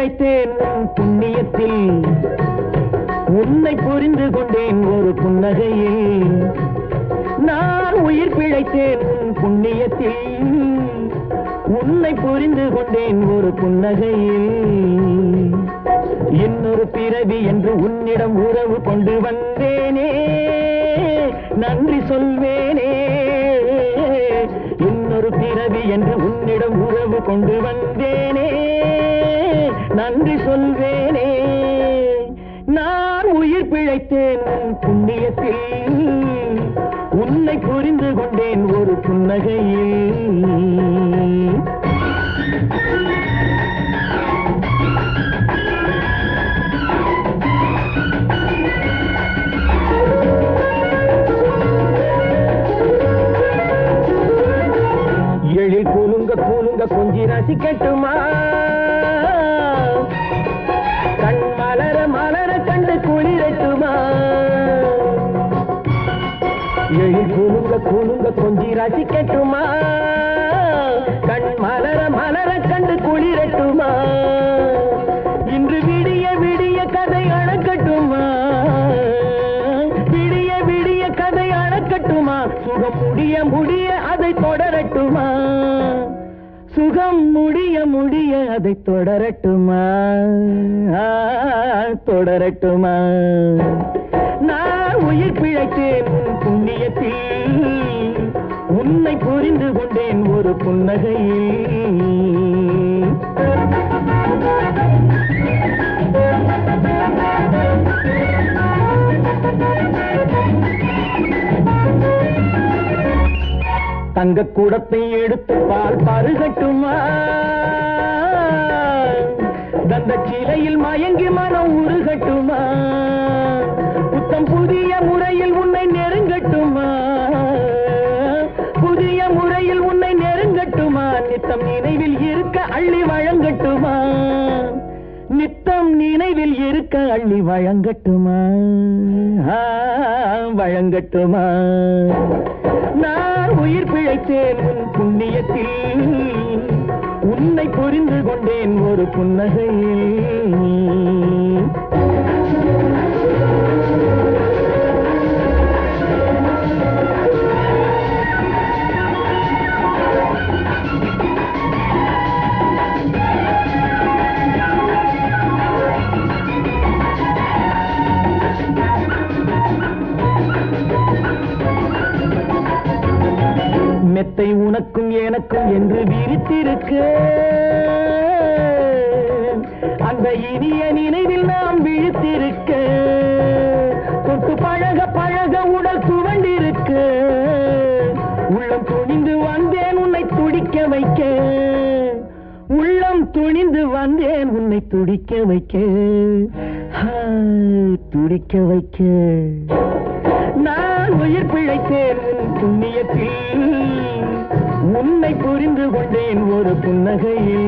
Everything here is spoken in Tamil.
பிழைத்தேன் உன் புண்ணியத்தில் உன்னை புரிந்து கொண்டேன் ஒரு புன்னகையில் நான் உயிர் பிழைத்தேன் உன் புண்ணியத்தில் உன்னை புரிந்து கொண்டேன் ஒரு புன்னகையில் இன்னொரு பிறவி என்று உன்னிடம் உறவு கொண்டு வந்தேனே நன்றி சொல்வேனே இன்னொரு பிறவி என்று உன்னிடம் உறவு கொண்டு வந்தேனே நன்றி சொல்வேனே நான் உயிர் பிழைத்தேன் உன் புண்ணியத்தில் உன்னை புரிந்து கொண்டேன் ஒரு புன்னகையில் எழில் கூலுங்க கூலுங்க கொஞ்சி ரசிக்கட்டுமா கண் மலர மலர கண்டு குளிரட்டுமா எழில் கூலுங்க கூலுங்க கொஞ்சி ரசிக்கட்டுமா கண் மலர மலர கண்டு குளிரட்டுமா இன்று விடிய விடிய கதை அழக்கட்டுமா விடிய விடிய கதை அழக்கட்டுமா சுகம் முடிய முடிய அதை தொடரட்டுமா சுகம் முடிய முடிய அதை தொடரட்டுமா தொடரட்டுமா நான் உயிர் பிழைத்தேன் உன் புண்ணியத்தில் உன்னை புரிந்து கொண்டேன் ஒரு புன்னகையில் தங்க கூடத்தை எடுத்து பால் பருகட்டுமா தந்த சிலையில் மயங்கி மனம் உருகட்டுமா புத்தம் புதிய முறையில் உன்னை நெருங்கட்டுமா புதிய முறையில் உன்னை நெருங்கட்டுமா நித்தம் நினைவில் இருக்க அள்ளி வழங்கட்டுமா நித்தம் நினைவில் இருக்க அள்ளி வழங்கட்டுமா வழங்கட்டுமா நான் உயிர் பிழைத்தேன் உன் புண்ணியத்தில் உன்னை புரிந்து கொண்டேன் ஒரு புன்னகையில் மெத்தை உனக்கும் எனக்கும் என்று விரித்திருக்க அந்த இனிய நினைவில் நாம் விழித்திருக்க தொட்டு பழக பழக உடல் துவண்டிருக்க உள்ளம் துணிந்து வந்தேன் உன்னை துடிக்க வைக்க உள்ளம் துணிந்து வந்தேன் உன்னை துடிக்க வைக்க துடிக்க வைக்க நான் உயிர் பிழைத்தேன் உன் புண்ணியத்தில் உன்னை புரிந்து கொண்டேன் ஒரு புன்னகையில்